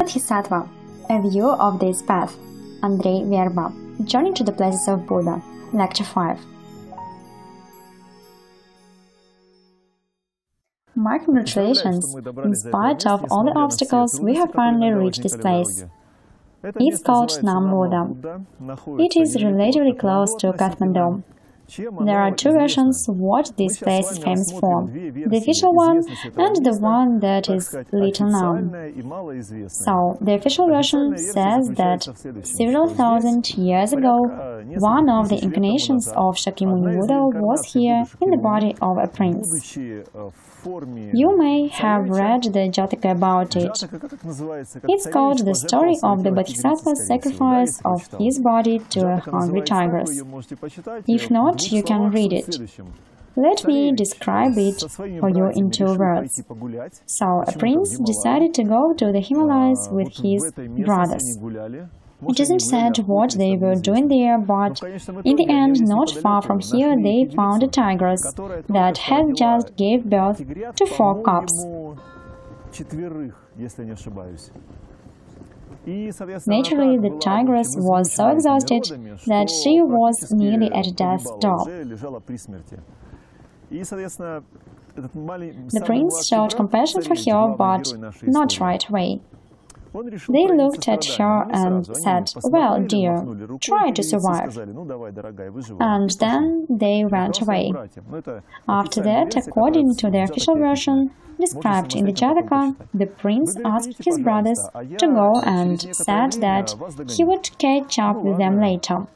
Bodhisattva, a view of this path. Andrei Verba, Journey to the Places of Buddha, Lecture 5. My congratulations! In spite of all the obstacles, we have finally reached this place. It's called Namo Buddha. It is relatively close to Kathmandu. There are two versions what this place is famous for, the official one and the one that is little known. So, the official version says that several thousand years ago, one of the incarnations of Namo Buddha was here in the body of a prince. You may have read the Jataka about it. It's called the story of the Bodhisattva's sacrifice of his body to a hungry tigress. If not, you can read it. Let me describe it for you in 2 words. So, a prince decided to go to the Himalayas with his brothers. It isn't said what they were doing there, but in the end, not far from here, they found a tigress that had just gave birth to 4 cubs. Naturally, the tigress was so exhausted that she was nearly at death's door. The prince showed compassion for her, but not right away. They looked at her and said, "Well, dear, try to survive." And then they went away. After that, according to the official version, described in the Jataka, the prince asked his brothers to go and said that he would catch up with them later.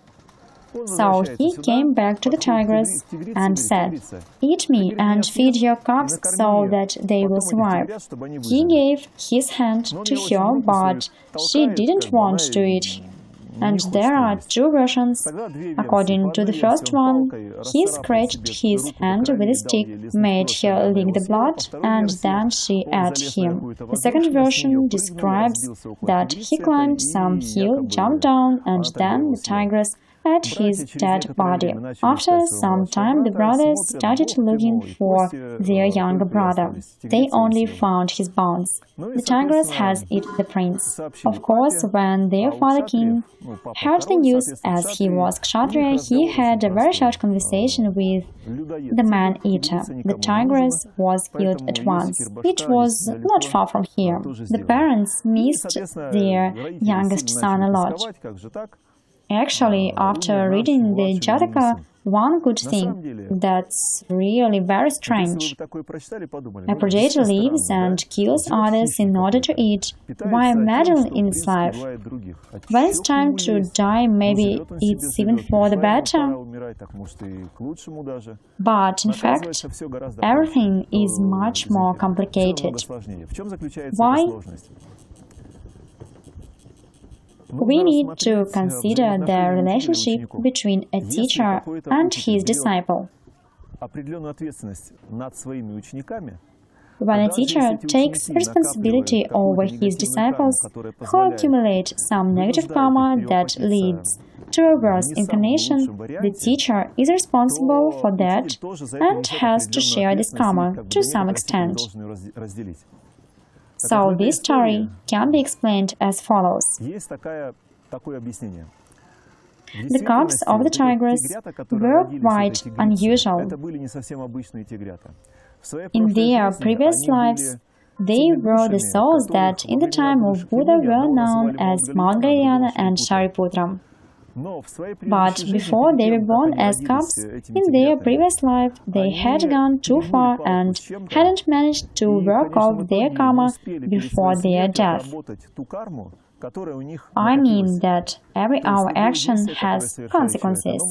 So he came back to the tigress and said, "Eat me and feed your cubs so that they will survive." He gave his hand to her, but she didn't want to eat. And there are 2 versions. According to the first one, he scratched his hand with a stick, made her lick the blood, and then she ate him. The second version describes that he climbed some hill, jumped down, and then the tigress at his dead body. After some time, the brothers started looking for their younger brother. They only found his bones. The tigress has eaten the prince. Of course, when their father king heard the news, as he was Kshatriya, he had a very short conversation with the man-eater. The tigress was killed at once. It was not far from here. The parents missed their youngest son a lot. Actually, after reading the Jataka, one could think that's really very strange. A predator lives and kills others in order to eat. Why meddle in its life? When it's time to die, maybe it's even for the better. But in fact, everything is much more complicated. Why? We need to consider the relationship between a teacher and his disciple. When a teacher takes responsibility over his disciples who accumulate some negative karma that leads to a worse incarnation, the teacher is responsible for that and has to share this karma to some extent. So this story can be explained as follows. The cubs of the tigress were quite unusual. In their previous lives, they were the souls that in the time of Buddha were known as Maudgalyana and Shariputra. But before they were born as cubs, in their previous life they had gone too far and hadn't managed to work off their karma before their death. I mean that every our action has consequences.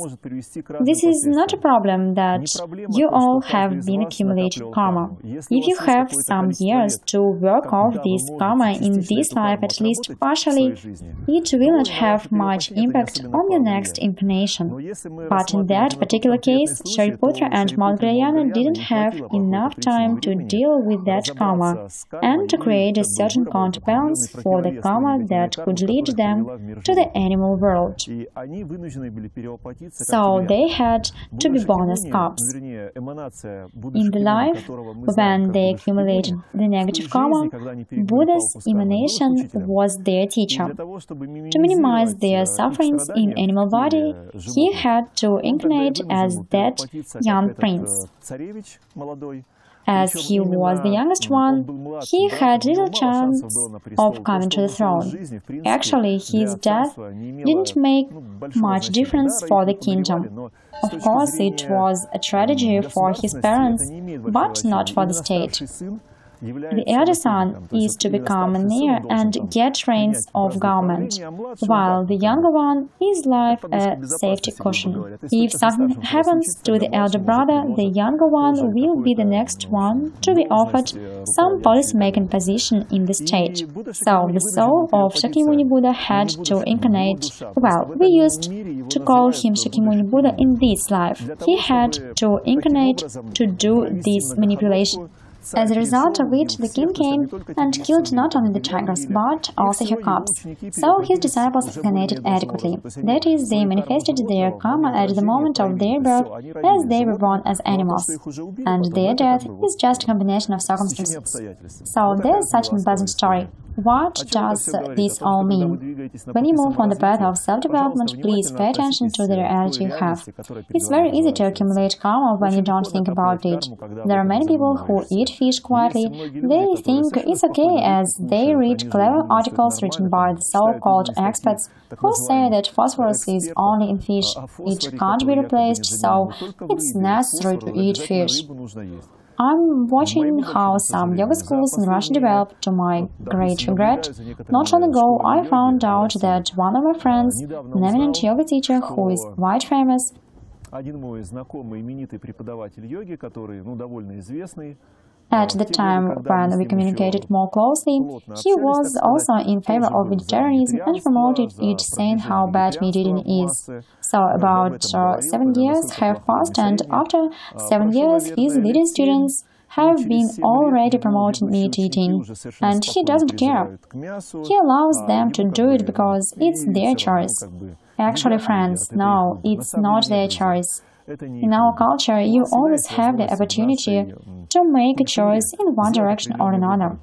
This is not a problem that you all have been accumulating karma. If you have some years to work off this karma in this life at least partially, it will not have much impact on your next incarnation. But in that particular case, Shariputra and Maudgalyana didn't have enough time to deal with that karma and to create a certain counterbalance for the karma that that could lead them to the animal world. So they had to be born as cubs. In the life when they accumulated the negative karma, Buddha's emanation was their teacher. To minimize their sufferings in animal body, he had to incarnate as that young prince. As he was the youngest one, he had little chance of coming to the throne. Actually, his death didn't make much difference for the kingdom. Of course, it was a tragedy for his parents, but not for the state. The elder son is to become an heir and get reins of government, while the younger one is like a safety cushion. If something happens to the elder brother, the younger one will be the next one to be offered some policy-making position in the state. So the soul of Shakyamuni Buddha had to incarnate. Well, we used to call him Shakyamuni Buddha in this life. He had to incarnate to do this manipulation. As a result of it, the king came and killed not only the tigers, but also her cubs. So his disciples incarnated adequately. That is, they manifested their karma at the moment of their birth, as they were born as animals. And their death is just a combination of circumstances. So there's such an unpleasant story. What does this all mean? When you move on the path of self-development, please pay attention to the reality you have. It's very easy to accumulate karma when you don't think about it. There are many people who eat fish quietly. They think it's okay as they read clever articles written by the so-called experts who say that phosphorus is only in fish. It can't be replaced, so it's necessary to eat fish. I'm watching how some yoga schools in Russia develop, to my great regret. Not long ago, I found out that one of my friends, an eminent yoga teacher who is quite famous, at the time when we communicated more closely, he was also in favor of vegetarianism and promoted it, saying how bad meat eating is. So about 7 years have passed, and after 7 years his leading students have been already promoting meat eating, and he doesn't care. He allows them to do it because it's their choice. Actually, friends, no, it's not their choice. In our culture, you always have the opportunity to make a choice in one direction or another.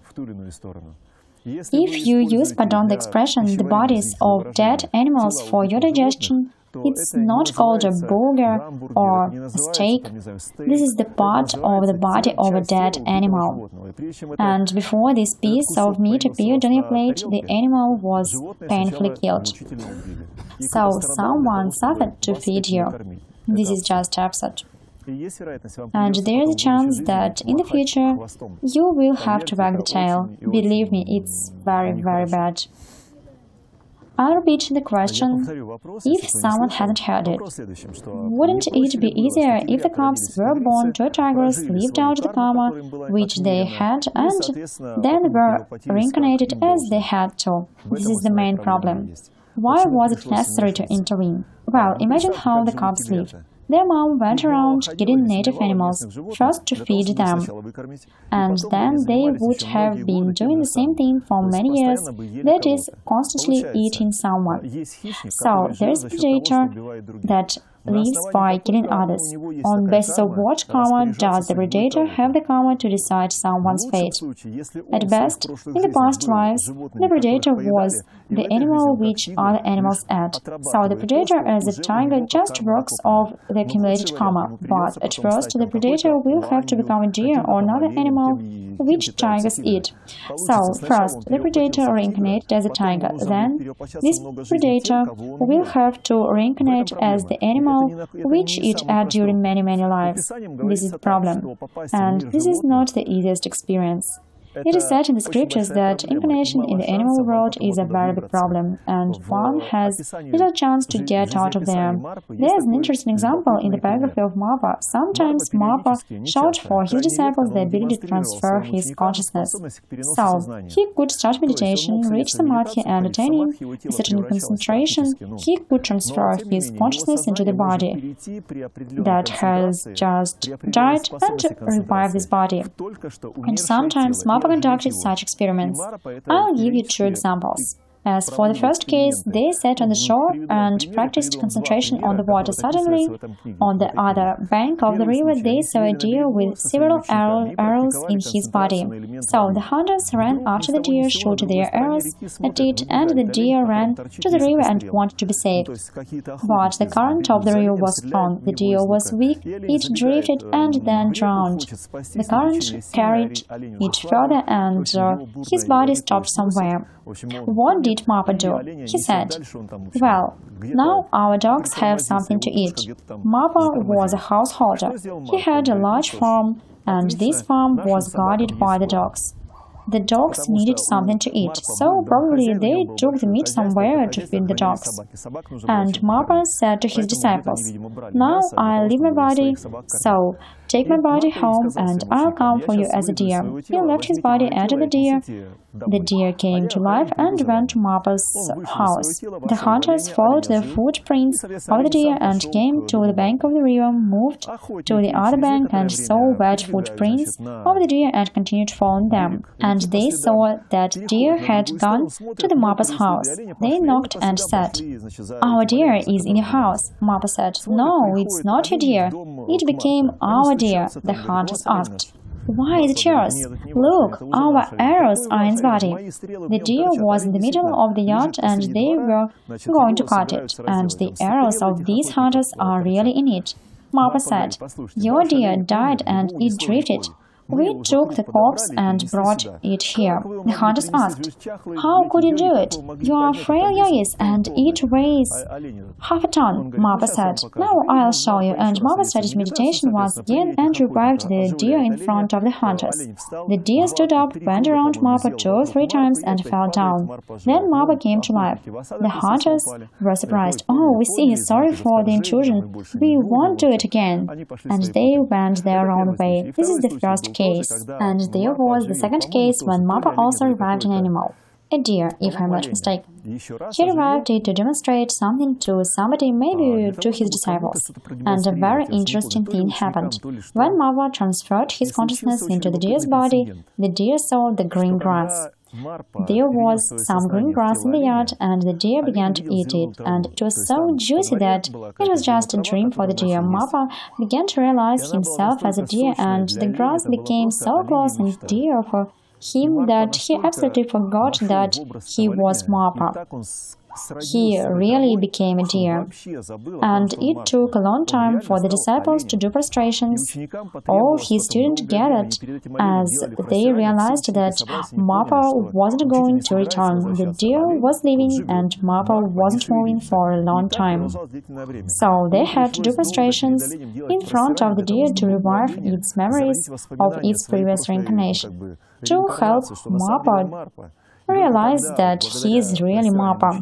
If you use, pardon the expression, the bodies of dead animals for your digestion, it's not called a burger or a steak. This is the part of the body of a dead animal. And before this piece of meat appeared on your plate, the animal was painfully killed. So someone suffered to feed you. This is just absurd. And there is a chance that in the future you will have to wag the tail. Believe me, it's very, very bad. I'll repeat the question if someone hadn't heard it. Wouldn't it be easier if the cubs were born to tigers, lived out the karma which they had, and then were reincarnated as they had to? This is the main problem. Why was it necessary to intervene? Well, imagine how the cubs lived. Their mom went around killing native animals, first to feed them, and then they would have been doing the same thing for many years, that is, constantly eating someone. So there is a predator that lives by killing others. On the basis of what karma does the predator have the karma to decide someone's fate? At best, in the past lives, the predator was the animal which other animals ate. So the predator as a tiger just works off the accumulated karma, but at first the predator will have to become a deer or another animal which tigers eat. So, first, the predator reincarnated as a tiger, then this predator will have to reincarnate as the animal which it ate during many, many lives. This is the problem, and this is not the easiest experience. It is said in the scriptures that incarnation in the animal world is a very big problem, and one has little chance to get out of there. There is an interesting example in the biography of Mapa. Sometimes Mapa showed for his disciples the ability to transfer his consciousness. So, he could start meditation, reach samadhi, and attaining a certain concentration, he could transfer his consciousness into the body that has just died and revive this body. And sometimes Mapa conducted such experiments. I'll give you 2 examples. As for the first case, they sat on the shore and practiced concentration on the water. Suddenly, on the other bank of the river, they saw a deer with several arrows in his body. So the hunters ran after the deer, shot their arrows at it, and the deer ran to the river and wanted to be saved. But the current of the river was strong. The deer was weak, it drifted and then drowned. The current carried it further and his body stopped somewhere. What did Mappa do? He said, "Well, now our dogs have something to eat." Mappa was a householder. He had a large farm, and this farm was guarded by the dogs. The dogs needed something to eat, so probably they took the meat somewhere to feed the dogs. And Mappa said to his disciples, "Now I leave my body, so take my body home and I'll come for you as a deer." He left his body and the deer. The deer came to life and went to Mappa's house. The hunters followed the footprints of the deer and came to the bank of the river, moved to the other bank and saw wet footprints of the deer and continued following them. And they saw that deer had gone to the Mappa's house. They knocked and said, "Our deer is in your house." Mappa said, "No, it's not your deer. It became our deer." The hunters asked, "Why is it yours? Look, our arrows are in its body." The deer was in the middle of the yard and they were going to cut it, and the arrows of these hunters are really in it. Mappa said, "Your deer died and it drifted. We took the corpse and brought it here." The hunters asked, "How could you do it? You are frail yogis and it weighs half a ton." Mappa said, "Now I'll show you." And Mappa started meditation once again and revived the deer in front of the hunters. The deer stood up, went around Mappa 2 or 3 times and fell down. Then Mappa came to life. The hunters were surprised. "Oh, we see, sorry for the intrusion. We won't do it again." And they went their own way. This is the first case. And there was the second case when Mappa also revived an animal, a deer, if I'm not mistaken. He revived it to demonstrate something to somebody, maybe to his disciples. And a very interesting thing happened. When Mappa transferred his consciousness into the deer's body, the deer saw the green grass. There was some green grass in the yard, and the deer began to eat it, and it was so juicy that it was just a dream for the deer. Mappa began to realize himself as a deer, and the grass became so close and dear for him that he absolutely forgot that he was Mappa. He really became a deer, and it took a long time for the disciples to do prostrations. All his students gathered as they realized that Mappa wasn't going to return. The deer was leaving and Mappa wasn't moving for a long time. So they had to do prostrations in front of the deer to revive its memories of its previous reincarnation, to help Mappa realize that he is really Mappa.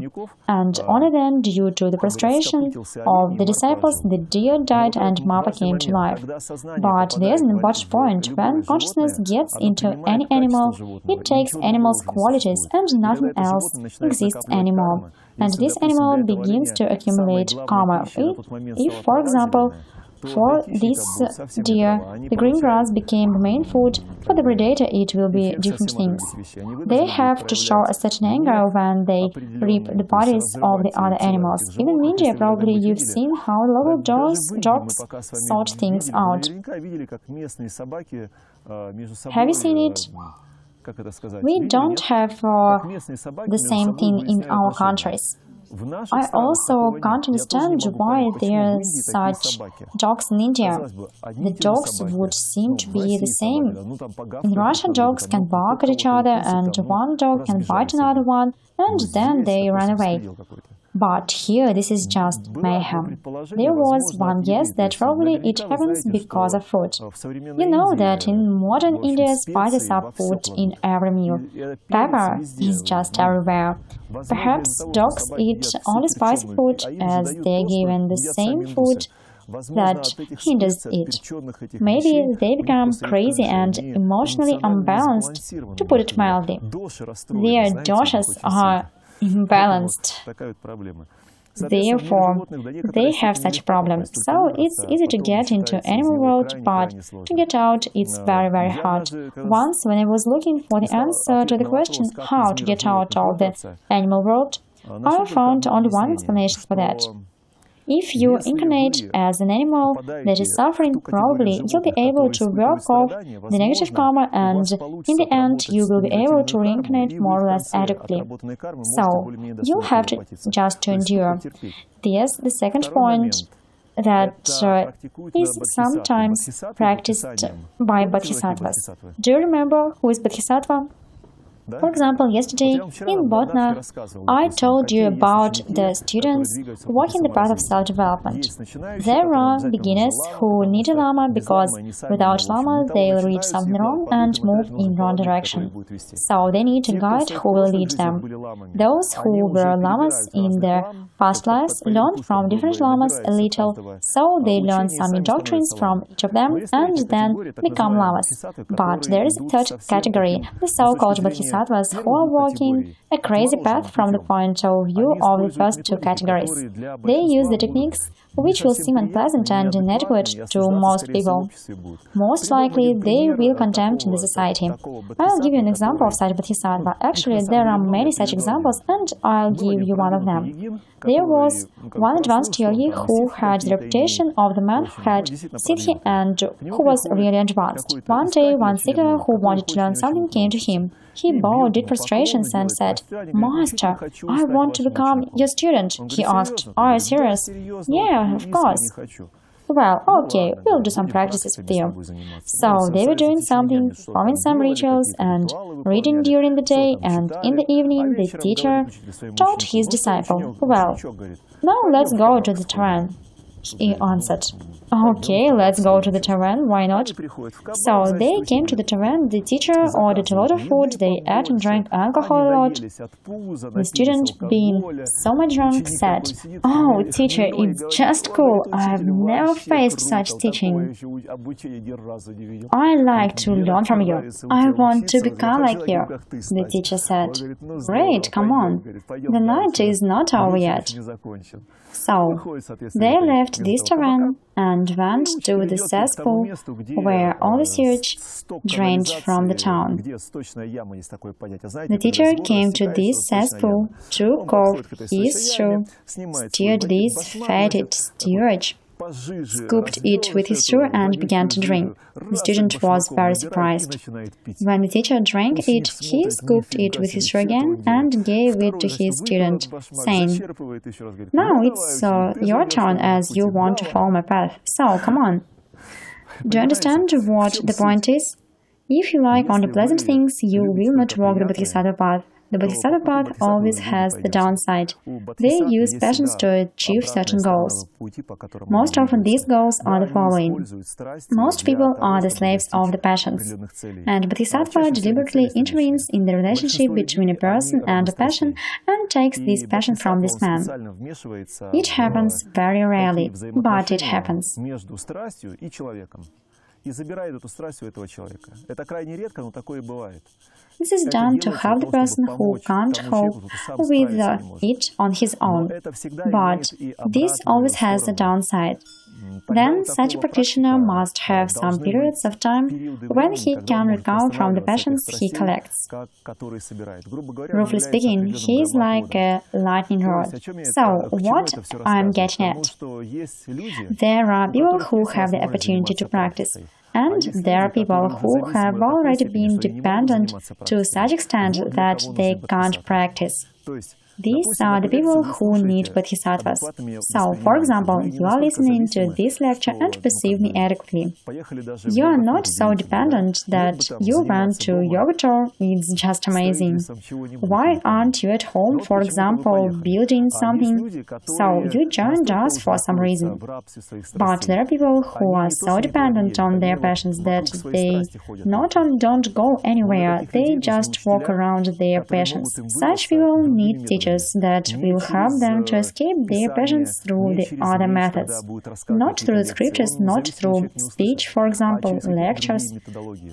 And only then, due to the prostration of the disciples, the deer died and Mappa came to life. But there's an important point. When consciousness gets into any animal, it takes animal's qualities and nothing else exists anymore. And this animal begins to accumulate karma. If, for example, for this deer, the green grass became the main food. For the predator, it will be different things. They have to show a certain anger when they rip the bodies of the other animals. Even in India, probably you've seen how local dogs sort things out. Have you seen it? We don't have the same thing in our countries. I also can't understand why there are such dogs in India. The dogs would seem to be the same. In Russia, dogs can bark at each other, and one dog can bite another one, and then they run away. But here, this is just mayhem. There was one guess that probably it happens because of food. You know that in modern India, spices are put in every meal. Pepper is just everywhere. Perhaps dogs eat only spicy food as they are given the same food that hinders it. Maybe they become crazy and emotionally unbalanced, to put it mildly. Their doshas are imbalanced. Therefore, they have such a problem. So it's easy to get into animal world, but to get out, it's very, very hard. Once, when I was looking for the answer to the question how to get out of the animal world, I found only one explanation for that. If you incarnate as an animal that is suffering, probably you'll be able to work off the negative karma, and in the end you will be able to reincarnate more or less adequately. So, you'll have to just to endure. Yes, the second point that is sometimes practiced by Bodhisattvas. Do you remember who is Bodhisattva? For example, yesterday in Bodhna, I told you about the students walking the path of self-development. There are beginners who need a Lama because without Lama they'll reach something wrong and move in wrong direction. So they need a guide who will lead them. Those who were Lamas in their past lives learned from different Lamas a little, so they learn some new doctrines from each of them and then become Lamas. But there is a third category, the so-called Bodhisattvas, who are walking a crazy path from the point of view of the first two categories. They use the techniques which will seem unpleasant and inadequate to most people. Most likely, they will contempt the society. I'll give you an example of such Bodhisattva. Actually, there are many such examples, and I'll give you one of them. There was one advanced yogi who had the reputation of the man who had siddhi and who was really advanced. One day, one seeker who wanted to learn something came to him. He bowed, did prostrations, and said, "Master, I want to become your student." He asked, "Are you serious?" "Yeah, of course." "Well, okay, we'll do some practices with you." So they were doing something, performing some rituals and reading during the day, and in the evening the teacher taught his disciple, "Well, now let's go to the tavern." He answered, "Okay, let's go to the tavern, why not?" So they came to the tavern, the teacher ordered a lot of food, they ate and drank alcohol a lot. The student, being so much drunk, said, "Oh, teacher, it's just cool, I've never faced such teaching. I like to learn from you. I want to become like you." The teacher said, "Great, come on, the night is not over yet." So, they left this tavern and went to the cesspool where all the sewage drained from the town. The teacher came to this cesspool, took off his shoe, stirred this fetid sewage, scooped it with his shoe and began to drink. The student was very surprised. When the teacher drank it, he scooped it with his shoe again and gave it to his student, saying, "Now it's your turn as you want to follow my path, so come on." Do you understand what the point is? If you like only pleasant things, you will not walk the Bodhisattva path. The Bodhisattva path always has the downside. They use passions to achieve certain goals. Most often these goals are the following. Most people are the slaves of the passions. And Bodhisattva deliberately intervenes in the relationship between a person and a passion and takes this passion from this man. It happens very rarely, but it happens. This is done to help the person who can't cope with it on his own, but this always has a downside. Then such a practitioner must have some periods of time when he can recover from the passions he collects. Roughly speaking, he is like a lightning rod. So, what I'm getting at? There are people who have the opportunity to practice, and there are people who have already been dependent to such extent that they can't practice. These are the people who need bodhisattvas. So, for example, you are listening to this lecture and perceive me adequately. You are not so dependent that you went to yoga tour, it's just amazing. Why aren't you at home, for example, building something? So, you joined us for some reason. But there are people who are so dependent on their passions that they not only don't go anywhere, they just walk around their passions. Such people need teachers scriptures that will help them to escape their passions through the other methods. Not through the scriptures, not through speech, for example, lectures.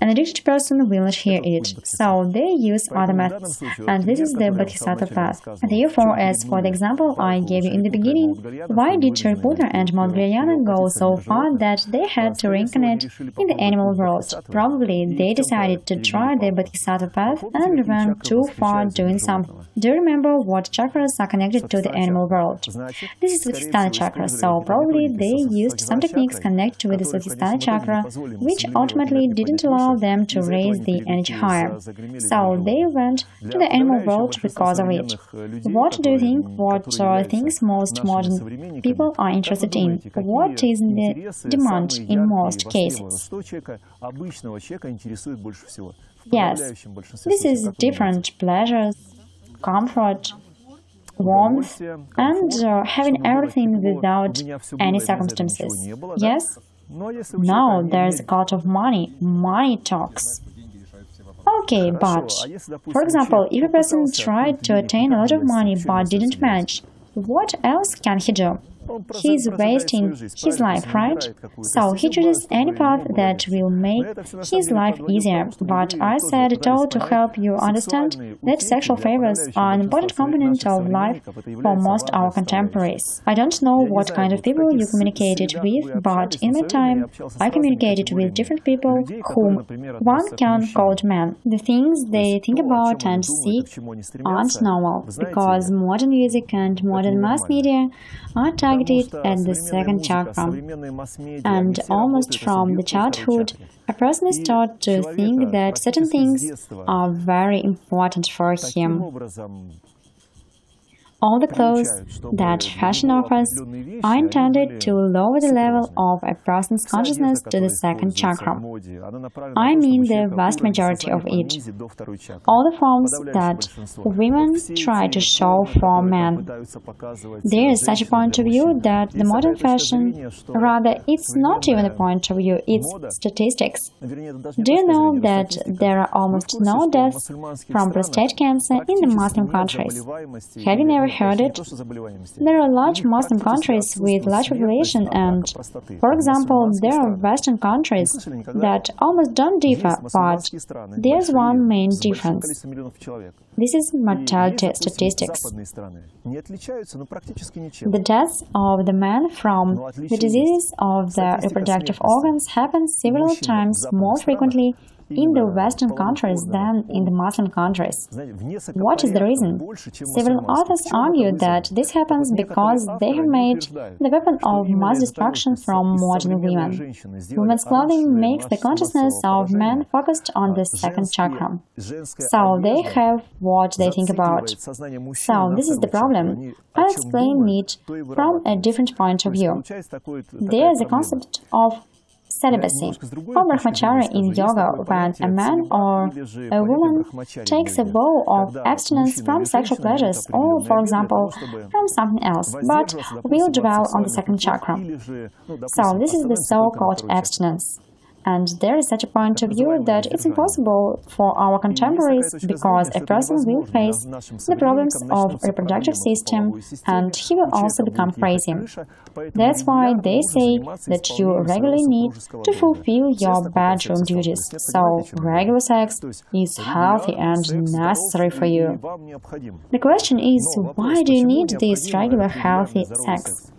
An addicted person will not hear it, so they use other methods, and this is the Bodhisattva path. Therefore, as for the example I gave you in the beginning, why did Buddha and Bodhisattva go so far that they had to reincarnate in the animal world? Probably they decided to try the Bodhisattva path and went too far doing something. Do you remember what chakras are connected to the animal world? This is Swadhisthana chakra, so probably they used some techniques connected with the Swadhisthana chakra, which ultimately didn't allow them to raise the energy higher. So they went to the animal world because of it. What do you think? What things most modern people are interested in? What is in the demand in most cases? Yes, this is different pleasures, comfort, warmth, and having everything without any circumstances. Yes? No, there's a cult of money. Money talks. Okay, but, for example, if a person tried to attain a lot of money but didn't manage, what else can he do? He's wasting his life, right? So he chooses any path that will make his life easier. But I said it all to help you understand that sexual favors are an important component of life for most of our contemporaries. I don't know what kind of people you communicated with, but in my time I communicated with different people whom one can call men. The things they think about and seek aren't normal, because modern music and modern mass media are targeted at the second chakra, and almost from the childhood, a person is taught to think that certain things are very important for him. All the clothes that fashion offers are intended to lower the level of a person's consciousness to the second chakra. I mean the vast majority of it. All the forms that women try to show for men. There is such a point of view that the modern fashion, rather, it's not even a point of view, it's statistics. Do you know that there are almost no deaths from prostate cancer in the Muslim countries? Have you never heard it? There are large Muslim countries with large population and, for example, there are Western countries that almost don't differ, but there's one main difference. This is mortality statistics. The deaths of the men from the diseases of the reproductive organs happen several times more frequently in the Western countries than in the Muslim countries. What is the reason? Several authors argue that this happens because they have made the weapon of mass destruction from modern women. Women's clothing makes the consciousness of men focused on the second chakra. So they have what they think about. So this is the problem. I'll explain it from a different point of view. There is a concept of celibacy, or Brahmacharya in yoga, when a man or a woman takes a vow of abstinence from sexual pleasures or, for example, from something else, but will dwell on the second chakra. So this is the so-called abstinence. And there is such a point of view that it's impossible for our contemporaries because a person will face the problems of reproductive system and he will also become crazy. That's why they say that you regularly need to fulfill your bedroom duties, so regular sex is healthy and necessary for you. The question is, why do you need this regular healthy sex?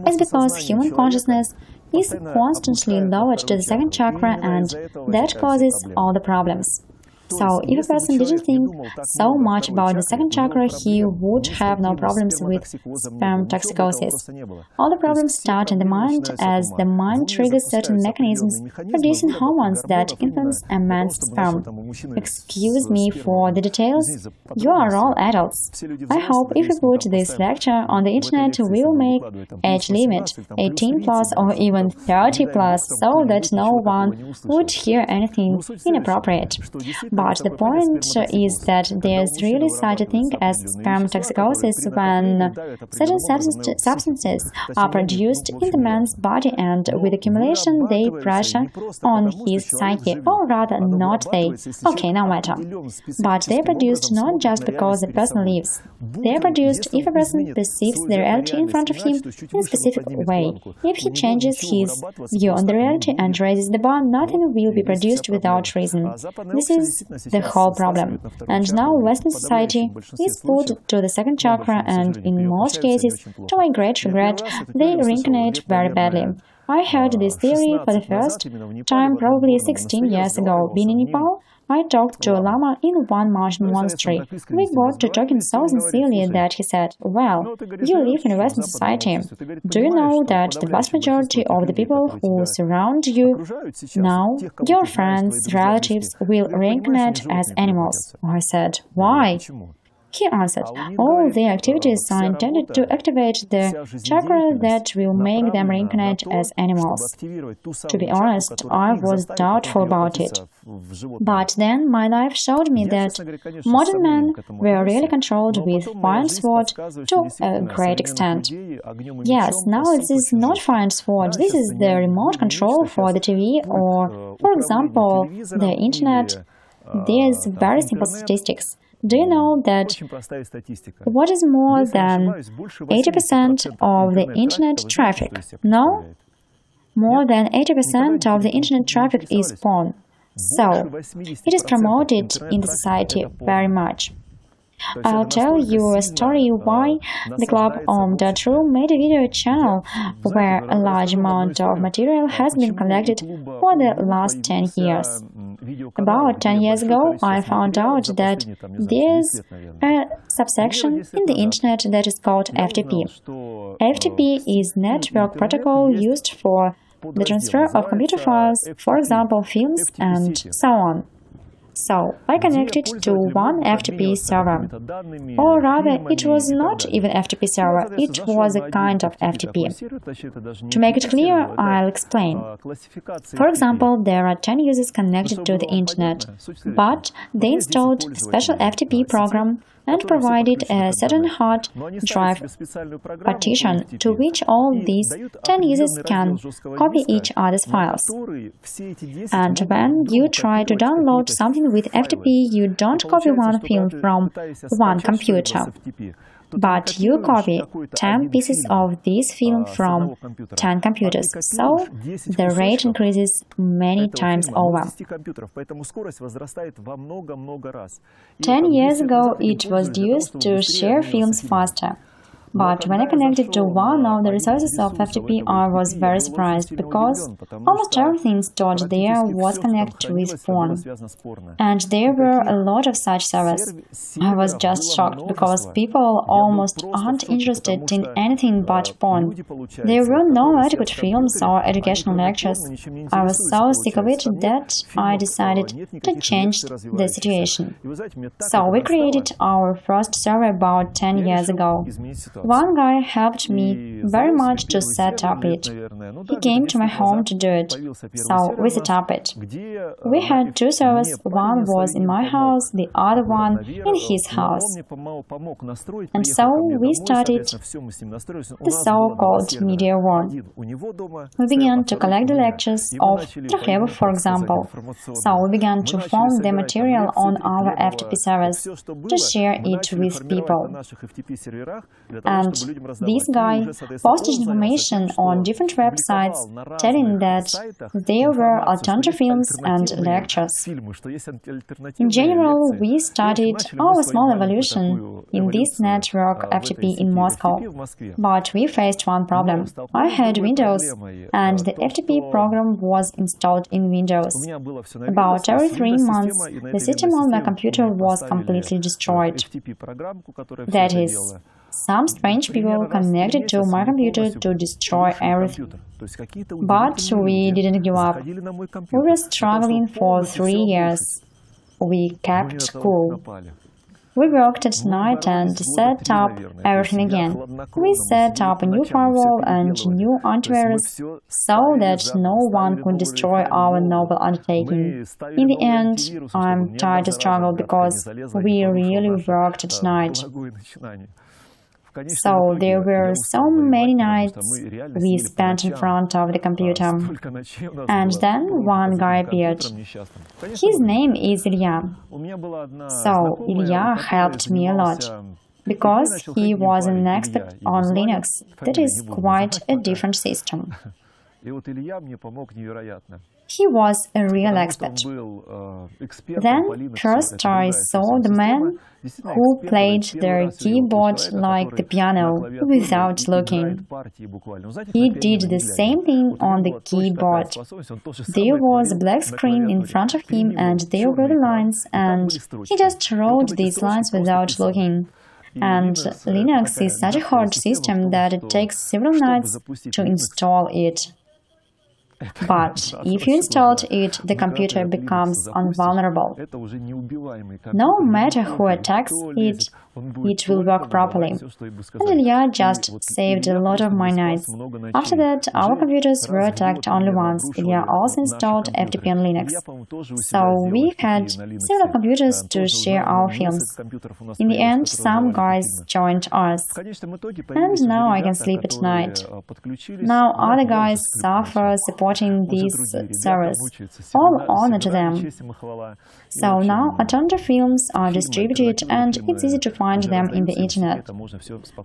It's because human consciousness is constantly lowered to the second chakra, and that causes all the problems. So, if a person didn't think so much about the second chakra, he would have no problems with sperm toxicosis. All the problems start in the mind, as the mind triggers certain mechanisms producing hormones that influence a man's sperm. Excuse me for the details. You are all adults. I hope if we put this lecture on the internet, we will make age limit 18 plus or even 30 plus, so that no one would hear anything inappropriate. But the point is that there's really such a thing as spermatoxicosis when certain substances are produced in the man's body and with accumulation they pressure on his psyche, or rather not they, okay, no matter. But they're produced not just because the person lives. They're produced if a person perceives the reality in front of him in a specific way. If he changes his view on the reality and raises the bar, nothing will be produced without reason. This is the whole problem. And now Western society is put to the second chakra, and in most cases, to my great regret, they reincarnate very badly. I heard this theory for the first time probably 16 years ago. Being in Nepal, I talked to a lama in one mountain monastery. We got to talking so sincerely that he said, "Well, you live in a Western society. Do you know that the vast majority of the people who surround you now, your friends, relatives, will reincarnate as animals?" I said, "Why?" He answered, "All their activities are intended to activate the chakra that will make them reincarnate as animals." To be honest, I was doubtful about it. But then my life showed me that modern men were really controlled with fire and sword to a great extent. Yes, now this is not fire and sword, this is the remote control for the TV or, for example, the internet. There's very simple statistics. Do you know that what is more than 80% of the internet traffic? No? More than 80% of the internet traffic is porn. So, it is promoted in the society very much. I'll tell you a story why the club Om.ru made a video channel where a large amount of material has been collected for the last 10 years. About 10 years ago, I found out that there's a subsection in the internet that is called FTP. FTP is network protocol used for the transfer of computer files, for example, films and so on. So, I connected to one FTP server. Or rather, it was not even FTP server, it was a kind of FTP. To make it clear, I'll explain. For example, there are 10 users connected to the internet, but they installed a special FTP program and provided a certain hard drive partition to which all these 10 users can copy each other's files. And when you try to download something with FTP, you don't copy one film from one computer, but you copy 10 pieces of this film from 10 computers, so the rate increases many times over. 10 years ago, it was used to share films faster. But when I connected to one of the resources of FTP, I was very surprised, because almost everything stored there was connected with porn. And there were a lot of such servers. I was just shocked, because people almost aren't interested in anything but porn. There were no adequate films or educational lectures. I was so sick of it that I decided to change the situation. So we created our first server about 10 years ago. One guy helped me very much to set up it. He came to my home to do it, so we set up it. We had two servers, one was in my house, the other one in his house. And so we started the so-called media war. We began to collect the lectures of Trofeev, for example. So we began to form the material on our FTP servers to share it with people. And this guy posted information on different websites telling that there were alternative films and lectures. In general, we started our small evolution in this network FTP in Moscow. But we faced one problem. I had Windows, and the FTP program was installed in Windows. About every 3 months, the system on my computer was completely destroyed. That is, some strange people connected to my computer to destroy everything. But we didn't give up. We were struggling for 3 years. We kept cool. We worked at night and set up everything again. We set up a new firewall and new antivirus so that no one could destroy our noble undertaking. In the end, I'm tired to struggle because we really worked at night. So there were so many nights we spent in front of the computer. And then one guy appeared. His name is Ilya. So Ilya helped me a lot, because he was an expert on Linux. That is quite a different system. He was a real expert. Then first I saw the man who played the keyboard like the piano, without looking. He did the same thing on the keyboard. There was a black screen in front of him and there were the lines, and he just wrote these lines without looking. And Linux is such a hard system that it takes several nights to install it. But if you installed it, the computer becomes invulnerable. No matter who attacks it, it will work properly. And Ilya just saved a lot of my nights. After that, our computers were attacked only once. Ilya also installed FTP on Linux. So we had several computers to share our films. In the end, some guys joined us. And now I can sleep at night. Now other guys suffer supporting these servers. All honor to them. So now alternative films are distributed and it's easy to find them in the internet.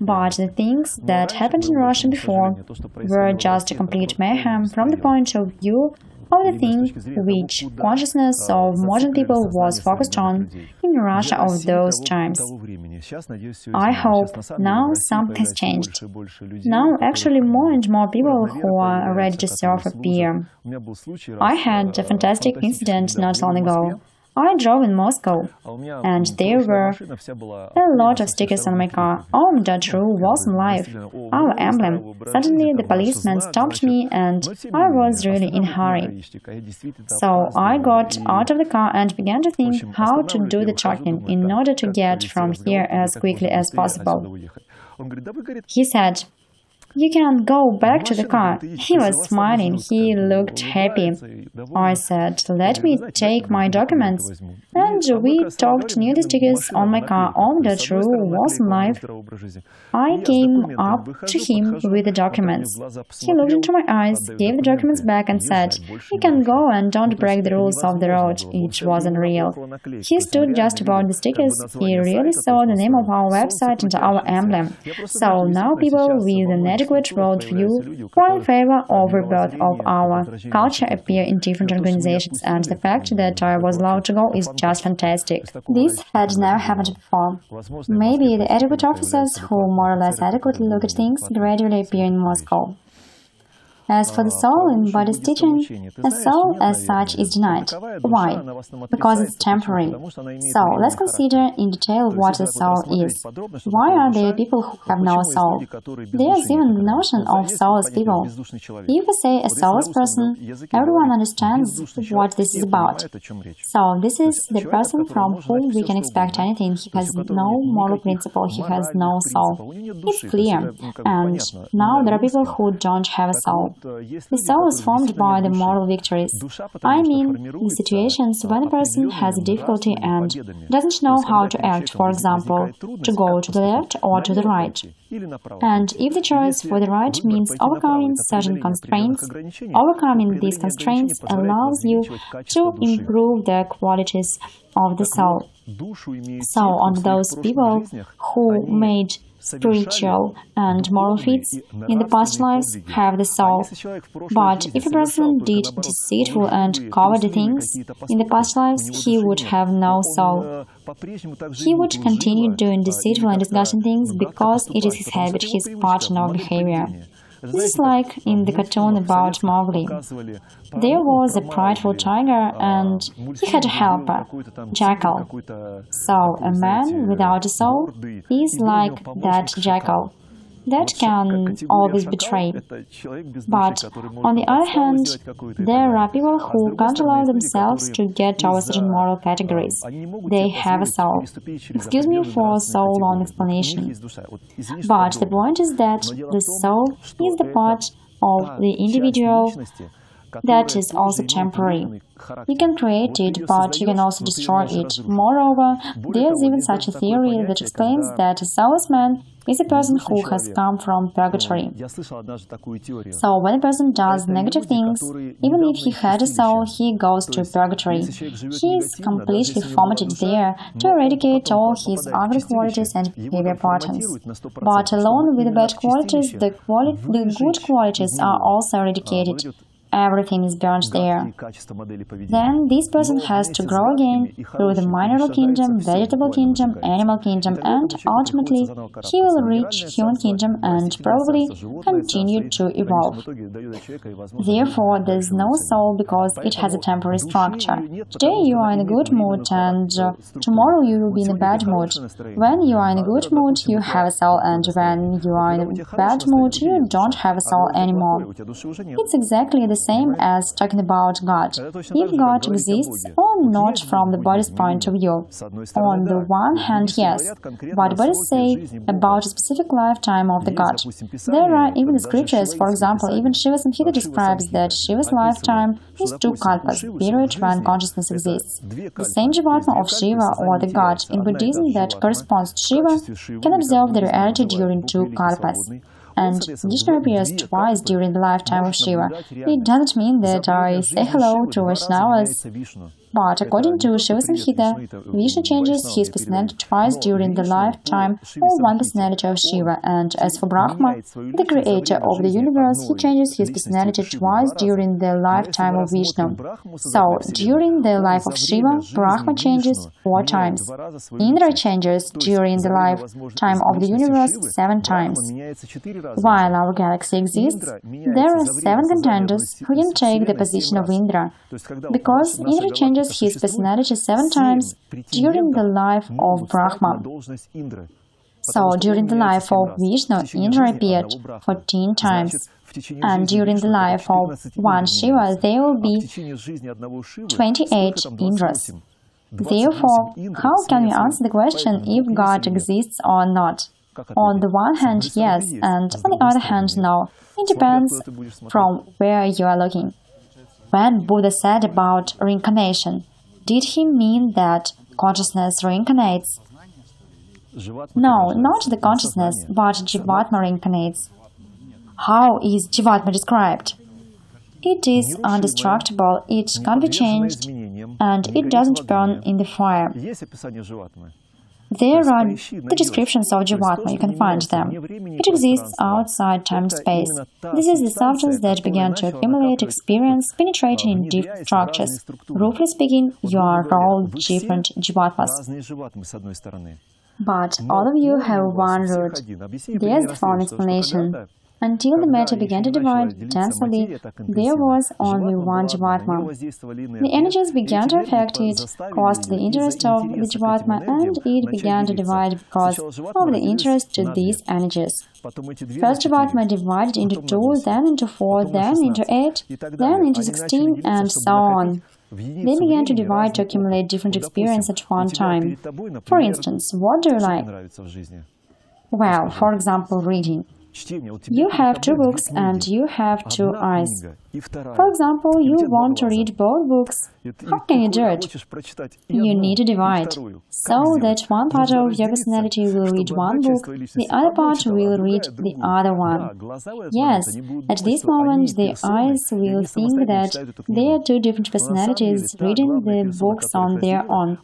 But the things that happened in Russia before were just a complete mayhem from the point of view of the thing which consciousness of modern people was focused on in Russia of those times. I hope now something has changed. Now actually more and more people who are ready to serve appear. I had a fantastic incident not long ago. I drove in Moscow, and there were a lot of stickers on my car. Om.ru was alive, our emblem. Suddenly the policeman stopped me and I was really in a hurry. So I got out of the car and began to think how to do the check-in in order to get from here as quickly as possible. He said, "You can go back to the car." He was smiling. He looked happy. I said, "Let me take my documents." And we talked near the stickers on my car. Om.ru was alive. I came up to him with the documents. He looked into my eyes, gave the documents back and said, "You can go and don't break the rules of the road." It wasn't real. He stood just about the stickers. He really saw the name of our website and our emblem. So now people with an adequate worldview who are in favor of rebirth of our culture appear in different organizations, and the fact that I was allowed to go is just fantastic. This had never happened before. Maybe the adequate officers who more or less adequately look at things gradually appear in Moscow. As for the soul in Buddhist teaching, a soul as such is denied. Why? Because it's temporary. So let's consider in detail what the soul is. Why are there people who have no soul? There's even the notion of soulless people. If we say a soulless person, everyone understands what this is about. So this is the person from whom we can expect anything. He has no moral principle, he has no soul. It's clear. And now there are people who don't have a soul. The soul is formed by the moral victories. I mean, the situations when a person has a difficulty and doesn't know how to act, for example, to go to the left or to the right. And if the choice for the right means overcoming certain constraints, overcoming these constraints allows you to improve the qualities of the soul. So, on those people who made spiritual and moral feats in the past lives have the soul. But if a person did deceitful and cowardly things in the past lives, he would have no soul. He would continue doing deceitful and disgusting things because it is his habit, his pattern of behavior. This is like in the cartoon about Mowgli. There was a prideful tiger and he had a helper, jackal. So a man without a soul is like that jackal. that can always betray. But, on the other hand, there are people who can't allow themselves to get to certain moral categories. They have a soul. Excuse me for so long explanation. But the point is that the soul is the part of the individual that is also temporary. You can create it, but you can also destroy it. Moreover, there is even such a theory that explains that a soulless man is a person who has come from purgatory. So, when a person does negative things, even if he had a soul, he goes to purgatory. He is completely formatted there to eradicate all his ugly qualities and behavior patterns. But along with the bad qualities, the good qualities are also eradicated. Everything is burnt there. Then this person has to grow again through the mineral kingdom, vegetable kingdom, animal kingdom, and ultimately he will reach human kingdom and probably continue to evolve. Therefore, there is no soul because it has a temporary structure. Today you are in a good mood and tomorrow you will be in a bad mood. When you are in a good mood, you have a soul, and when you are in a bad mood, you don't have a soul anymore. It's exactly the same as talking about God. If God exists or not from the body's point of view. On the one hand, yes, but Buddhists say about a specific lifetime of the God. There are even the scriptures, for example, even Shiva Samhita describes that Shiva's lifetime is 2 kalpas, period when consciousness exists. The same Jivatma of Shiva or the God in Buddhism that corresponds to Shiva can observe the reality during 2 kalpas. And Vishnu appears twice during the lifetime of Shiva. It doesn't mean that I say hello to Vaishnavas. But according to Shiva Samhita, Vishnu changes his personality twice during the lifetime of one personality of Shiva, and as for Brahma, the creator of the universe, he changes his personality twice during the lifetime of Vishnu. So, during the life of Shiva, Brahma changes 4 times. Indra changes during the lifetime of the universe 7 times. While our galaxy exists, there are 7 contenders who can take the position of Indra, because Indra changes his personality 7 times during the life of Brahma. So, during the life of Vishnu, Indra appeared 14 times. And during the life of one Shiva, there will be 28 Indras. Therefore, how can we answer the question if God exists or not? On the one hand, yes, and on the other hand, no. It depends from where you are looking. When Buddha said about reincarnation, did he mean that consciousness reincarnates? No, not the consciousness, but Jivatma reincarnates. How is Jivatma described? It is indestructible, it can't be changed, and it doesn't burn in the fire. There are the descriptions of Jivatma, you can find them. It exists outside time and space. This is the substance that began to accumulate experience, penetrating in different structures. Roughly speaking, you are all different Jivatmas. But all of you have one root. There's the following explanation. Until the matter began to divide densely, there was only one Jivatma. The energies began to affect it, caused the interest of the Jivatma, and it began to divide because of the interest to these energies. First Jivatma divided into 2, then into 4, then into 8, then into 16, and so on. They began to divide to accumulate different experience at one time. For instance, what do you like? Well, for example, reading. You have 2 books and you have 2 eyes. For example, you want to read both books. How can you do it? You need to divide, so that one part of your personality will read one book, the other part will read the other one. Yes, at this moment the eyes will think that they are 2 different personalities reading the books on their own.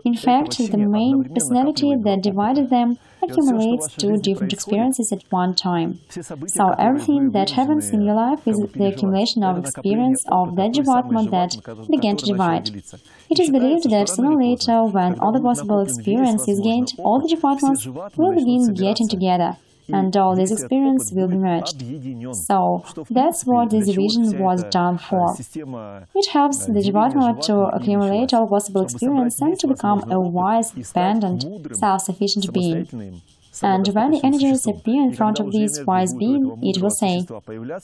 In fact, the main personality that divided them accumulates 2 different experiences at one time. So everything that happens in your life is the accumulation of experience of that Jivatma that began to divide. It is believed that sooner or later, when all the possible experience is gained, all the Jivatmas will begin getting together, and all this experience will be merged. So, that's what this division was done for. It helps the Jivatma to accumulate all possible experience and to become a wise, independent, self-sufficient being. And when the energies appear in front of this wise being, it will say,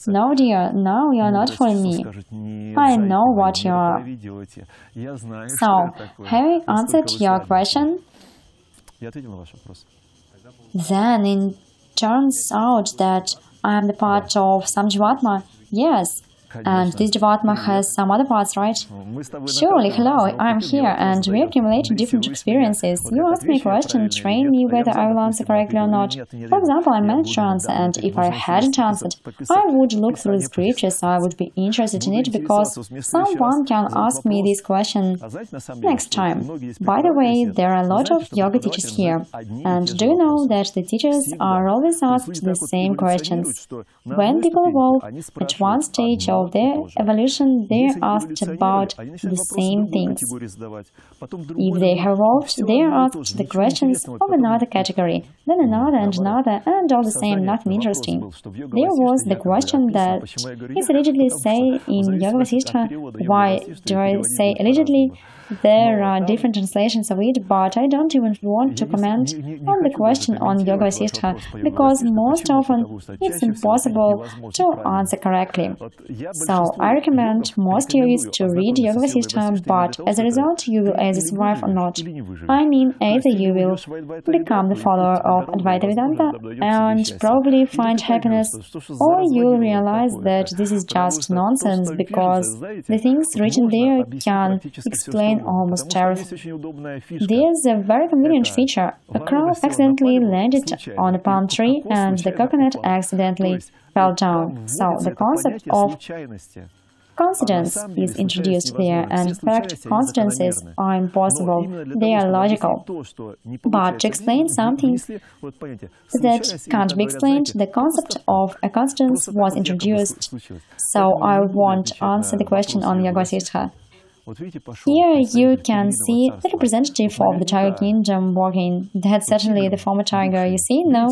"No, dear, no, you are not fooling me. I know what you are." So, have I answered your question? Then it turns out that I am the part of some Jivatma. Yes. And this Jivatma has some other parts, right? Surely, hello, I'm here, and we accumulate different experiences. You ask me a question, train me whether I will answer correctly or not. For example, I managed to answer, and if I hadn't answered, I would look through the scriptures, I would be interested in it, because someone can ask me this question next time. By the way, there are a lot of yoga teachers here, and do you know that the teachers are always asked the same questions? When people evolve, at one stage of their evolution, they are asked about the same things. If they have evolved, they are asked the questions of another category, then another and another, and all the same, nothing interesting. There was the question that is allegedly say in Yoga Vasishtha. Why do I say allegedly? There are different translations of it, but I don't even want to comment on the question on Yoga Vasishtha, because most often it's impossible to answer correctly. So I recommend most yogis to read Yoga Vasishtha, but as a result you will either survive or not. I mean, either you will become the follower of Advaita Vedanta and probably find happiness, or you'll realize that this is just nonsense, because the things written there can explain almost everything. There's a very convenient feature. A crow accidentally landed on a palm tree and the coconut accidentally fell down. So the concept of coincidence is introduced there, and in fact, coincidences are impossible, they are logical. But to explain something that can't be explained, the concept of a coincidence was introduced. So I won't answer the question on Yoga Vasishtha. Here you can see the representative of the tiger kingdom walking. That's certainly the former tiger, you see, no?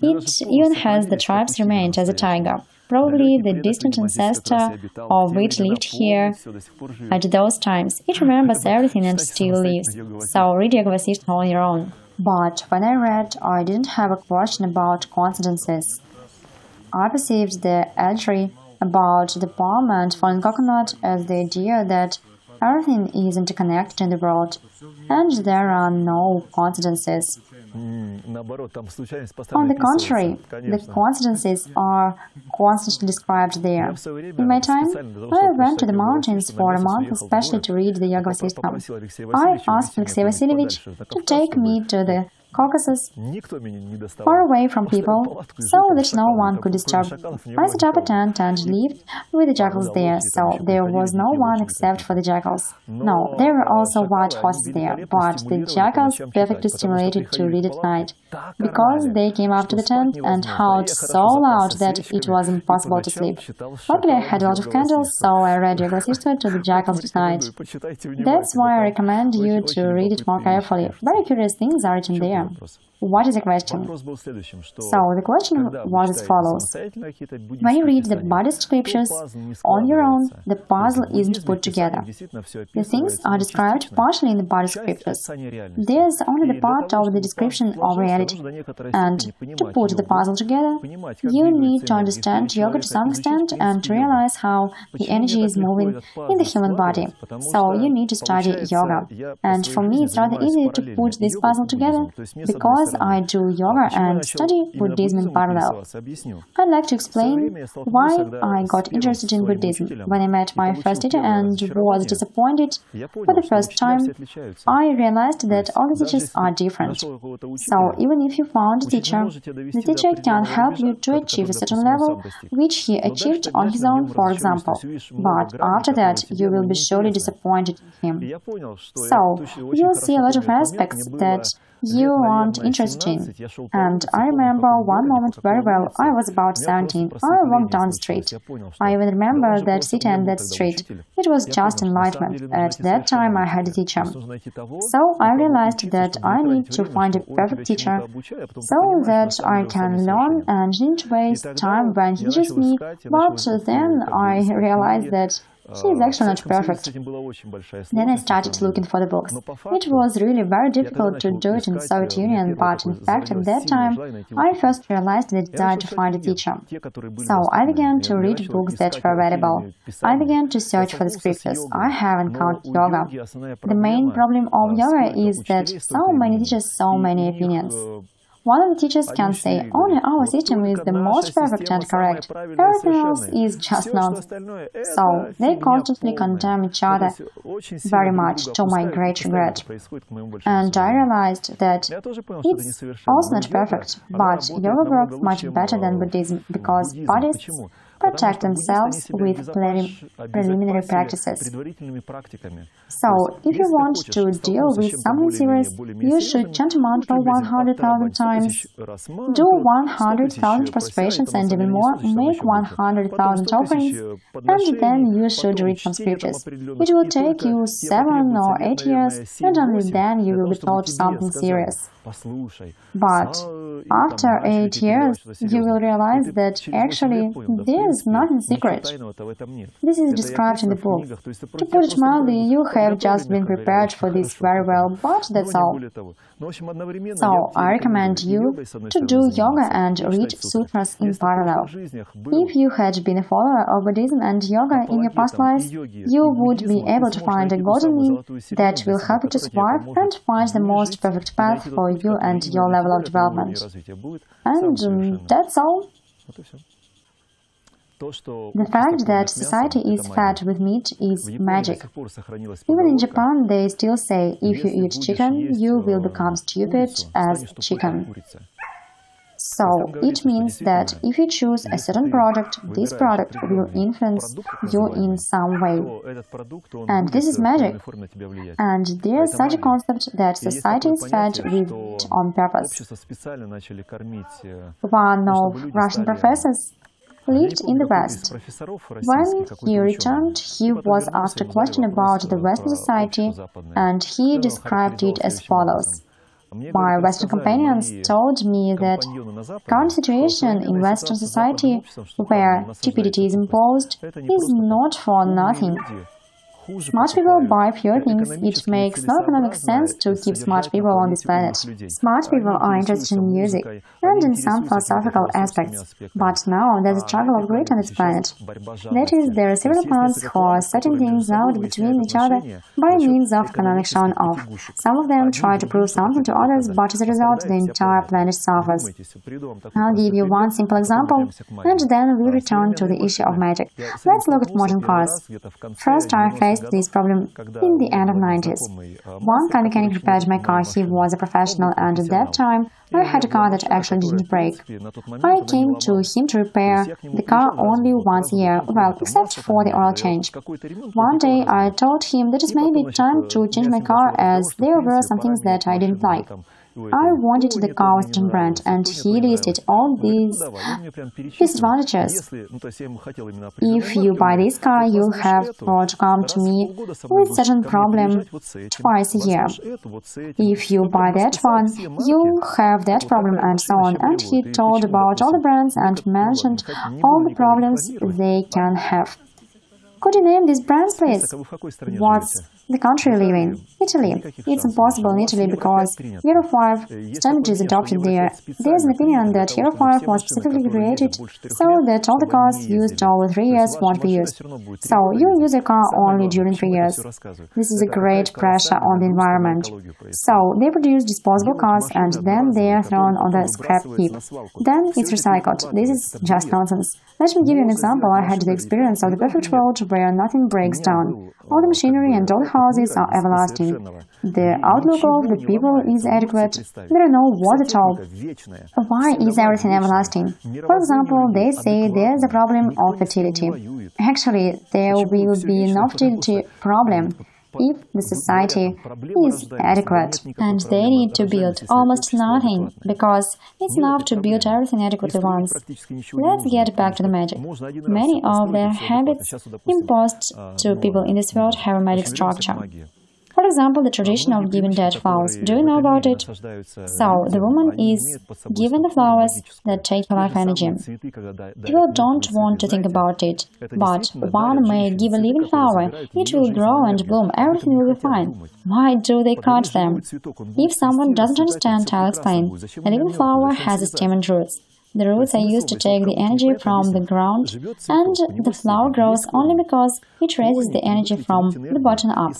It even has the tribe's remained as a tiger. Probably the distant ancestor of which lived here at those times. It remembers everything and still lives. So read Yoga Vasishtha on your own. But when I read, I didn't have a question about coincidences. I perceived the allegory about the palm and fallen coconut as the idea that everything is interconnected in the world, and there are no coincidences. On the contrary, the coincidences are constantly described there. In my time, I went to the mountains for a month especially to read the Yoga Vasishtha. I asked Alexey Vasilievich to take me to the Caucasus, far away from people, so that no one could disturb. I set up a tent and lived with the jackals there, so there was no one except for the jackals. No, there were also white horses there, but the jackals perfectly stimulated to read at night, because they came up to the tent and howled so loud that it was impossible to sleep. Luckily, I had a lot of candles, so I read Yoga Vasishtha to the jackals at night. That's why I recommend you to read it more carefully. Very curious things are written there. What is the question? So, the question was as follows. When you read the Buddhist scriptures on your own, the puzzle isn't put together. The things are described partially in the Buddhist scriptures. There's only the part of the description of reality. And to put the puzzle together, you need to understand yoga to some extent and to realize how the energy is moving in the human body. So, you need to study yoga. And for me, it's rather easy to put this puzzle together, because I do yoga and study Buddhism in parallel. I'd like to explain why I got interested in Buddhism. When I met my first teacher and was disappointed for the first time, I realized that all the teachers are different. So even if you found a teacher, the teacher can help you to achieve a certain level, which he achieved on his own, for example. But after that, you will be surely disappointed in him. So, you'll see a lot of aspects that you aren't interested in. And I remember one moment very well. I was about 17. I walked down the street. I even remember that city and that street. It was just enlightenment. At that time I had a teacher. So I realized that I need to find a perfect teacher so that I can learn and didn't waste time when he teaches me. But then I realized that He is actually not perfect. Then I started looking for the books. It was really very difficult to do it in Soviet Union, but in fact at that time I first realized the desire to find a teacher. So I began to read books that were available. I began to search for the scriptures. I have encountered yoga. The main problem of yoga is that so many teachers, so many opinions. One of the teachers can say, only our system is the most perfect and correct, everything else is just nonsense. So they constantly condemn each other very much, to my great regret. And I realized that it's also not perfect, but yoga works much better than Buddhism, because Buddhists protect themselves with preliminary practices. So, if you want to deal with something serious, you should chant a mantra 100,000 times, do 100,000 prostrations and even more, make 100,000 offerings, and then you should read some scriptures. It will take you 7 or 8 years, and only then you will be taught something serious. But after 8 years, you will realize that actually there is nothing secret. This is described in the book. To put it mildly, you have just been prepared for this very well, but that's all. So I recommend you to do yoga and read sutras in parallel. If you had been a follower of Buddhism and yoga in your past lives, you would be able to find a golden mean that will help you to survive and find the most perfect path for you and your level of development. And that's all. The fact that society is fed with meat is magic. Even in Japan, they still say, if you eat chicken, you will become stupid as chicken. So, it means that if you choose a certain product, this product will influence you in some way. And this is magic. And there is such a concept that society is fed with it on purpose. One of Russian professors lived in the West. When he returned, he was asked a question about the Western society, and he described it as follows. My Western companions told me that current situation in Western society, where stupidity is imposed, is not for nothing. Smart people buy pure things. It makes no economic sense to keep smart people on this planet. Smart people are interested in music and in some philosophical aspects. But now there's a struggle of greed on this planet. That is, there are several plans who are sorting things out between each other by means of economic showing off. Some of them try to prove something to others, but as a result, the entire planet suffers. I'll give you one simple example, and then we'll return to the issue of magic. Let's look at modern cars. First, I faced this problem in the end of 90s. One car mechanic repaired my car. He was a professional, and at that time I had a car that actually didn't break. I came to him to repair the car only once a year, well, except for the oil change. One day I told him that it may be time to change my car, as there were some things that I didn't like. I wanted the car with a certain brand, and he listed all these disadvantages. If you buy this car, you'll have to come to me with certain problem twice a year. If you buy that one, you'll have that problem, and so on. And he told about all the brands and mentioned all the problems they can have. Could you name these brands, please? What's the country you live in? Italy. It's impossible in Italy because Euro 5 standard is adopted there. There's an opinion that Euro 5 was specifically created so that all the cars used over 3 years won't be used. So you use a car only during 3 years. This is a great pressure on the environment. So they produce disposable cars and then they are thrown on the scrap heap. Then it's recycled. This is just nonsense. Let me give you an example. I had the experience of the perfect world where nothing breaks down. All the machinery and all the houses are everlasting. The outlook of the people is adequate. There are no wars at all. Why is everything everlasting? For example, they say there's a problem of fertility. Actually, there will be no fertility problem if the society is adequate. And they need to build almost nothing, because it's enough to build everything adequately once. Let's get back to the magic. Many of the habits imposed to people in this world have a magic structure. For example, the tradition of giving dead flowers. Do you know about it? So, the woman is given the flowers that take her life energy. People don't want to think about it, but one may give a living flower. It will grow and bloom, everything will be fine. Why do they cut them? If someone doesn't understand, I'll explain. A living flower has a stem and roots. The roots are used to take the energy from the ground, and the flower grows only because it raises the energy from the bottom up.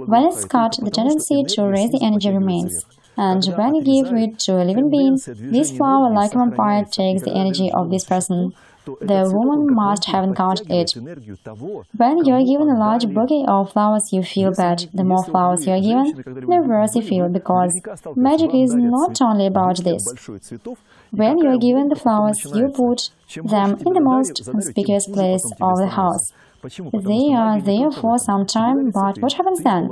When it's cut, the tendency to raise the energy remains. And when you give it to a living being, this flower, like a vampire, takes the energy of this person. The woman must have encountered it. When you are given a large bouquet of flowers, you feel bad. The more flowers you are given, the worse you feel, because magic is not only about this. When you are given the flowers, you put them in the most conspicuous place of the house. They are there for some time, but what happens then?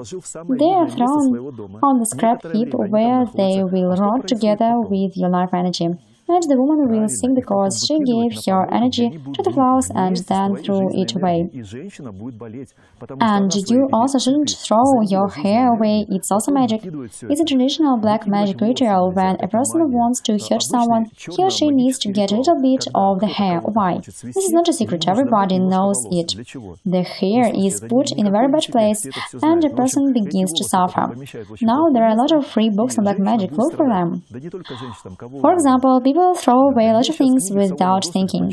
They are thrown on the scrap heap where they will rot together with your life energy. And the woman will sing because she gave her energy to the flowers and then threw it away. And you also shouldn't throw your hair away, it's also magic. It's a traditional black magic ritual. When a person wants to hurt someone, he or she needs to get a little bit of the hair. Why? This is not a secret, everybody knows it. The hair is put in a very bad place and the person begins to suffer. Now there are a lot of free books on black magic, look for them. For example, people throw away a lot of things without thinking.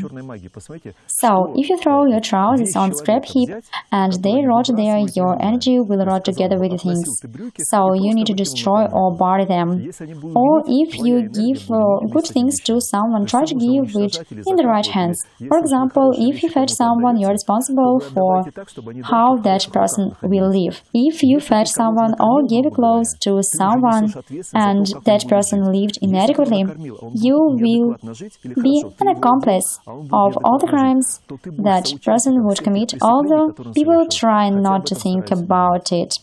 So, if you throw your trousers on the scrap heap and they rot there, your energy will rot together with the things. So, you need to destroy or bury them. Or if you give good things to someone, try to give it in the right hands. For example, if you fed someone, you are responsible for how that person will live. If you fed someone or gave clothes to someone and that person lived inadequately, you will be an accomplice of all the crimes that person would commit, although people try not to think about it.